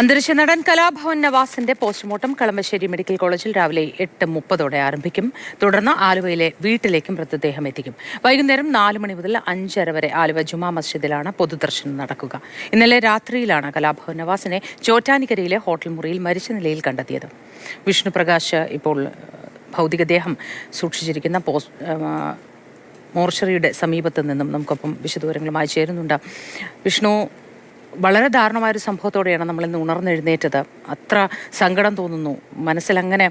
അന്തരിച്ച നടൻ Kalabhavan നവാസിന്റെ postmortem Kalamassery medical കോളേജിൽ രാവിലെ 8:30 ആരംഭിക്കും. തുടർന്ന് ആലുവയിലെ വീട്ടിലേക്കും മൃതദേഹം എത്തിക്കും. വൈകുന്നേരം 4 മണി മുതൽ 5:30 വരെ ആലുവ ജുമാ മസ്ജിദിലാണ് പൊതുദർശനം നടക്കുക. ഇന്നലെ രാത്രിയിലാണ് കലാഭവൻ നവാസിനെ ചോറ്റാനിക്കരയിലെ ഹോട്ടൽ മുറിയിൽ മരിച്ച നിലയിൽ കണ്ടെത്തിയത്. വിഷ്ണുപ്രകാശ് ഇപ്പോൾ ഭൗതികദേഹം സൂക്ഷിച്ചിരിക്കുന്ന മോർച്ചറിയുടെ സമീപത്ത് നിന്നും നമുക്കൊപ്പം വിശദവിവരങ്ങളുമായി ചേരുന്നുണ്ട്. വിഷ്ണു, വളരെ ദാരുണമായൊരു സംഭവത്തോടെയാണ് നമ്മളിന്ന് ഉണർന്നെഴുന്നേറ്റത്. അത്ര സങ്കടം തോന്നുന്നു. മനസ്സിലങ്ങനെ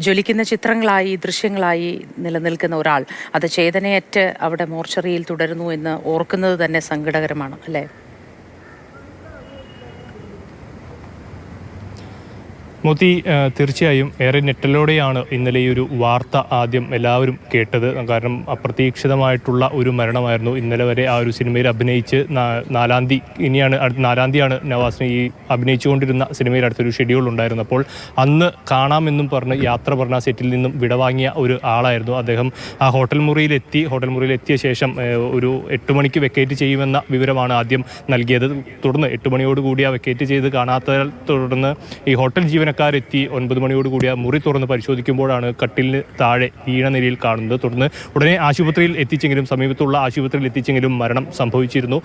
ജ്വലിക്കുന്ന ചിത്രങ്ങളായി, ദൃശ്യങ്ങളായി നിലനിൽക്കുന്ന ഒരാൾ അത് ചേതനയേറ്റ് അവിടെ മോർച്ചറിയിൽ തുടരുന്നു എന്ന് ഓർക്കുന്നത് തന്നെ സങ്കടകരമാണ്, അല്ലേ? മോത്തി, തീർച്ചയായും ഏറെ ഞെട്ടലോടെയാണ് ഇന്നലെ ഈ ഒരു വാർത്ത ആദ്യം എല്ലാവരും കേട്ടത്. കാരണം അപ്രതീക്ഷിതമായിട്ടുള്ള ഒരു മരണമായിരുന്നു. ഇന്നലെ വരെ ആ ഒരു സിനിമയിൽ അഭിനയിച്ച് 4 തീയതിയാണ് നവാസിന് ഈ അഭിനയിച്ചുകൊണ്ടിരുന്ന സിനിമയിൽ അടുത്തൊരു ഷെഡ്യൂൾ ഉണ്ടായിരുന്നു. അപ്പോൾ അന്ന് കാണാമെന്നും പറഞ്ഞ് യാത്ര പറഞ്ഞ സെറ്റിൽ നിന്നും വിടവാങ്ങിയ ഒരു ആളായിരുന്നു അദ്ദേഹം. ആ ഹോട്ടൽ മുറിയിലെത്തിയ ശേഷം ഒരു 8 മണിക്ക് വെക്കേറ്റ് ചെയ്യുമെന്ന വിവരമാണ് ആദ്യം നൽകിയത്. തുടർന്ന് 8 മണിയോടുകൂടി ആ വെക്കേറ്റ് ചെയ്ത് കാണാത്തതിനെ തുടർന്ന് ഈ ഹോട്ടൽ ജീവനക്കാരെത്തി 9 മണിയോടുകൂടി ആ മുറി തുറന്ന് പരിശോധിക്കുമ്പോഴാണ് കട്ടിലിന് താഴെ വീണ നിലയിൽ കാണുന്നത്. തുടർന്ന് ഉടനെ സമീപത്തുള്ള ആശുപത്രിയിൽ എത്തിച്ചെങ്കിലും മരണം സംഭവിച്ചിരുന്നു.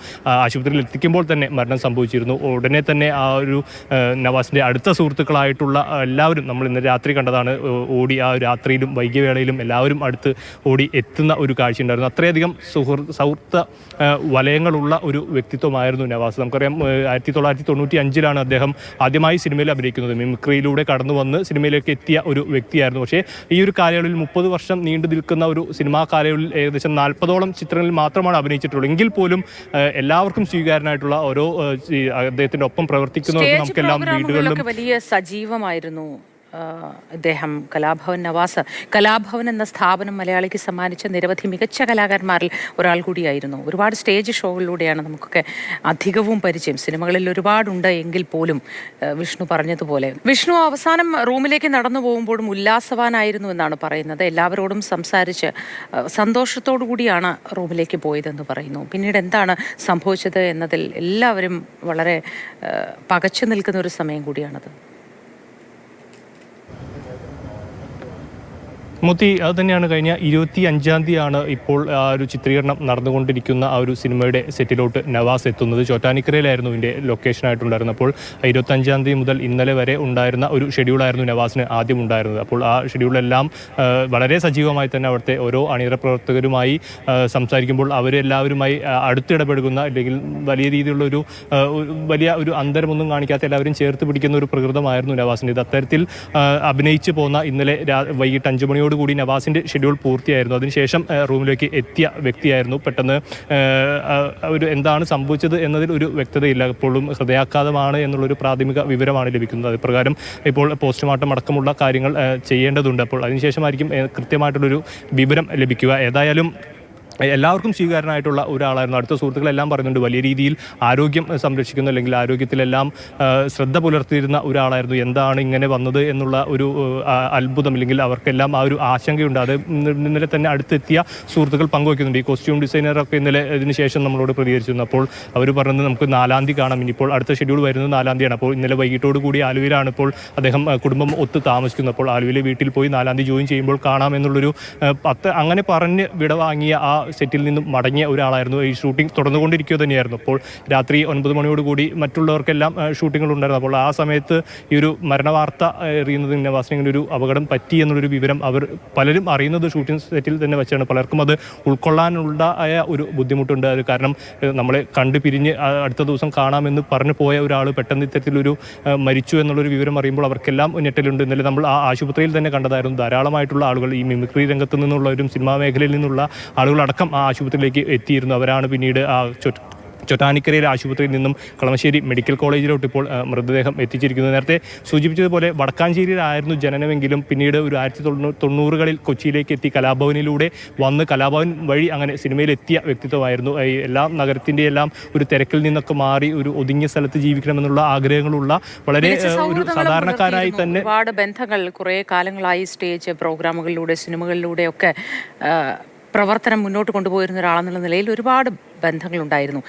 ആശുപത്രിയിൽ എത്തിക്കുമ്പോൾ തന്നെ മരണം സംഭവിച്ചിരുന്നു. ഉടനെ തന്നെ ആ ഒരു നവാസിൻ്റെ അടുത്ത സുഹൃത്തുക്കളായിട്ടുള്ള എല്ലാവരും നമ്മൾ ഇന്ന് രാത്രി കണ്ടതാണ്. ഓടി ആ രാത്രിയിലും വൈകിയ വേളയിലും എല്ലാവരും അടുത്ത് ഓടി എത്തുന്ന ഒരു കാഴ്ചയുണ്ടായിരുന്നു. അത്രയധികം സൗഹൃദ വലയങ്ങളുള്ള ഒരു വ്യക്തിത്വമായിരുന്നു നവാസ്. നമുക്കറിയാം, 1995 അദ്ദേഹം ആദ്യമായി സിനിമയിൽ അഭിനയിക്കുന്നത്. മിമിക്രിയിലൂടെ കടന്നു വന്ന് സിനിമയിലേക്ക് എത്തിയ ഒരു വ്യക്തിയായിരുന്നു. പക്ഷേ ഈ ഒരു കാലയളവിൽ 30 വർഷം നീണ്ടു നിൽക്കുന്ന ഒരു സിനിമാ കാലയളവിൽ ഏകദേശം 40ഓളം ചിത്രങ്ങളിൽ മാത്രമാണ് അഭിനയിച്ചിട്ടുള്ളത്. എങ്കിൽ പോലും എല്ലാവർക്കും സ്വീകാരനായിട്ടുള്ള ഓരോ അദ്ദേഹത്തിന്റെ ഒപ്പം പ്രവർത്തിക്കുന്നവർക്ക് നമുക്കെല്ലാം വീടുകളിലും വലിയ സജീവമായിരുന്നു അദ്ദേഹം. കലാഭവൻ നവാസ്, കലാഭവൻ എന്ന സ്ഥാപനം മലയാളിക്ക് സമ്മാനിച്ച നിരവധി മികച്ച കലാകാരന്മാരിൽ ഒരാൾ കൂടിയായിരുന്നു. ഒരുപാട് സ്റ്റേജ് ഷോകളിലൂടെയാണ് നമുക്കൊക്കെ അധികവും പരിചയം. സിനിമകളിൽ ഒരുപാടുണ്ട് എങ്കിൽ പോലും വിഷ്ണു പറഞ്ഞതുപോലെ വിഷ്ണു അവസാനം റൂമിലേക്ക് നടന്നു പോകുമ്പോഴും ഉല്ലാസവാനായിരുന്നു എന്നാണ് പറയുന്നത്. എല്ലാവരോടും സംസാരിച്ച് സന്തോഷത്തോടു കൂടിയാണ് റൂമിലേക്ക് പോയതെന്ന് പറയുന്നു. പിന്നീട് എന്താണ് സംഭവിച്ചത് എന്നതിൽ എല്ലാവരും വളരെ പകച്ചു നിൽക്കുന്ന ഒരു സമയം കൂടിയാണത്. മോത്തി, അത് തന്നെയാണ്. കഴിഞ്ഞ 25-ാം തീയതിയാണ് ഇപ്പോൾ ആ ഒരു ചിത്രീകരണം നടന്നുകൊണ്ടിരിക്കുന്ന ആ ഒരു സിനിമയുടെ സെറ്റിലോട്ട് നവാസ് എത്തുന്നത്. ചോറ്റാനിക്കരയിലായിരുന്നു ഇതിൻ്റെ ലൊക്കേഷനായിട്ടുണ്ടായിരുന്നത്. അപ്പോൾ 25-ാം തീയതി മുതൽ ഇന്നലെ വരെ ഉണ്ടായിരുന്ന ഒരു ഷെഡ്യൂളായിരുന്നു നവാസിന് ആദ്യം ഉണ്ടായിരുന്നത്. അപ്പോൾ ആ ഷെഡ്യൂളെല്ലാം വളരെ സജീവമായി തന്നെ അവിടുത്തെ ഓരോ അണിയറ പ്രവർത്തകരുമായി സംസാരിക്കുമ്പോൾ അവരെല്ലാവരുമായി അടുത്തിടപെടുന്ന, അല്ലെങ്കിൽ വലിയ രീതിയിലുള്ള വലിയ ഒരു അന്തരമൊന്നും കാണിക്കാത്ത എല്ലാവരും ചേർത്ത് പിടിക്കുന്ന ഒരു പ്രകൃതമായിരുന്നു നവാസിൻ്റെ. ഇത് അത്തരത്തിൽ അഭിനയിച്ചു പോന്ന ഇന്നലെ വൈകിട്ട് 5 മണിയോട് കൂടി നവാസിൻ്റെ ഷെഡ്യൂൾ പൂർത്തിയായിരുന്നു. അതിനുശേഷം റൂമിലേക്ക് എത്തിയ വ്യക്തിയായിരുന്നു. പെട്ടെന്ന് എന്താണ് സംഭവിച്ചത് എന്നതിൽ ഒരു വ്യക്തതയില്ല. എപ്പോഴും ഹൃദയാഘാതമാണ് എന്നുള്ളൊരു പ്രാഥമിക വിവരമാണ് ലഭിക്കുന്നത്. അതുപ്രകാരം ഇപ്പോൾ പോസ്റ്റ്മോർട്ടം അടക്കമുള്ള കാര്യങ്ങൾ ചെയ്യേണ്ടതുണ്ട്. അപ്പോൾ അതിനുശേഷമായിരിക്കും കൃത്യമായിട്ടുള്ളൊരു വിവരം ലഭിക്കുക. ഏതായാലും എല്ലാവർക്കും സ്വീകാരനായിട്ടുള്ള ഒരാളായിരുന്നു. അടുത്ത സുഹൃത്തുക്കളെല്ലാം പറയുന്നുണ്ട് വലിയ രീതിയിൽ ആരോഗ്യം സംരക്ഷിക്കുന്ന, അല്ലെങ്കിൽ ആരോഗ്യത്തിലെല്ലാം ശ്രദ്ധ പുലർത്തിയിരുന്ന ഒരാളായിരുന്നു. എന്താണ് ഇങ്ങനെ വന്നത് എന്നുള്ള ഒരു അത്ഭുതം, അല്ലെങ്കിൽ അവർക്കെല്ലാം ആ ഒരു ആശങ്കയുണ്ട്. അത് ഇന്നലെ തന്നെ അടുത്തെത്തിയ സുഹൃത്തുക്കൾ പങ്കുവയ്ക്കുന്നുണ്ട്. ഈ കോസ്റ്റ്യൂം ഡിസൈനറൊക്കെ ഇന്നലെ ഇതിന് ശേഷം നമ്മളോട് പ്രതികരിച്ചിരുന്നു. അപ്പോൾ അവർ പറഞ്ഞത് നമുക്ക് 4-ാം തീയതി കാണാം. ഇനിയിപ്പോൾ അടുത്ത ഷെഡ്യൂൾ വരുന്നത് 4-ാം തീയതിയാണ്. അപ്പോൾ ഇന്നലെ വൈകിട്ടോട് കൂടി ആലുവയിലാണ് ഇപ്പോൾ അദ്ദേഹം കുടുംബം ഒത്ത് താമസിക്കുന്നത്. അപ്പോൾ ആലുവയിലെ വീട്ടിൽ പോയി 4-ാം തീയതി ജോയിൻ ചെയ്യുമ്പോൾ കാണാം എന്നുള്ളൊരു അങ്ങനെ പറഞ്ഞ് വിടവാങ്ങിയ ആ സെറ്റിൽ നിന്നും മടങ്ങിയ ഒരാളായിരുന്നു. ഈ ഷൂട്ടിംഗ് തുടർന്നുകൊണ്ടിരിക്കുക തന്നെയായിരുന്നു. അപ്പോൾ രാത്രി 9 മണിയോടുകൂടി മറ്റുള്ളവർക്കെല്ലാം ഷൂട്ടിങ്ങുകളുണ്ടായിരുന്നു. അപ്പോൾ ആ സമയത്ത് ഈ ഒരു മരണവാർത്ത അറിയുന്നത് നവാസിന് ഒരു അപകടം പറ്റി എന്നുള്ളൊരു വിവരം അവർ പലരും അറിയുന്നത് ഷൂട്ടിംഗ് സെറ്റിൽ തന്നെ വെച്ചാണ്. പലർക്കും അത് ഉൾക്കൊള്ളാനുണ്ടായ ഒരു ബുദ്ധിമുട്ടുണ്ട്. അത് കാരണം നമ്മളെ കണ്ടു പിരിഞ്ഞ് അടുത്ത ദിവസം കാണാമെന്ന് പറഞ്ഞു പോയ ഒരാൾ പെട്ടെന്ന് ഇത്തരത്തിലൊരു മരിച്ചു എന്നുള്ളൊരു വിവരം അറിയുമ്പോൾ അവർക്കെല്ലാം ഞെട്ടലുണ്ട്. ഇന്നലെ നമ്മൾ ആ ആശുപത്രിയിൽ തന്നെ കണ്ടതായിരുന്നു. ധാരാളമായിട്ടുള്ള ആളുകൾ, ഈ മിമിക്രി രംഗത്ത് നിന്നുള്ളവരും സിനിമാ മേഖലയിൽ നിന്നുള്ള ആളുകളടക്കം ആ ആശുപത്രിയിലേക്ക് എത്തിയിരുന്നു. അവരാണ് പിന്നീട് ആ ചോറ്റാനിക്കരയിലെ ആശുപത്രിയിൽ നിന്നും കളമശ്ശേരി മെഡിക്കൽ കോളേജിലോട്ട് ഇപ്പോൾ മൃതദേഹം എത്തിച്ചിരിക്കുന്നത്. നേരത്തെ സൂചിപ്പിച്ചതുപോലെ വടക്കാഞ്ചേരിയിലായിരുന്നു ജനനമെങ്കിലും പിന്നീട് ഒരു 1990-കളിൽ കൊച്ചിയിലേക്ക് എത്തി കലാഭവനിലൂടെ വന്ന് കലാഭവൻ വഴി അങ്ങനെ സിനിമയിലെത്തിയ വ്യക്തിത്വമായിരുന്നു. എല്ലാ നഗരത്തിൻ്റെ എല്ലാം ഒരു തിരക്കിൽ നിന്നൊക്കെ മാറി ഒരു ഒതുങ്ങിയ സ്ഥലത്ത് ജീവിക്കണമെന്നുള്ള ആഗ്രഹങ്ങളുള്ള വളരെ ഒരു സാധാരണക്കാരായി തന്നെ ഒരുപാട് ബന്ധങ്ങൾ കുറേ കാലങ്ങളായി സ്റ്റേജ് പ്രോഗ്രാമുകളിലൂടെ, സിനിമകളിലൂടെയൊക്കെ പ്രവർത്തനം മുന്നോട്ട് കൊണ്ടുപോയിരുന്ന ഒരാളെന്നുള്ള നിലയിൽ ഒരുപാട് ബന്ധങ്ങളുണ്ടായിരുന്നു.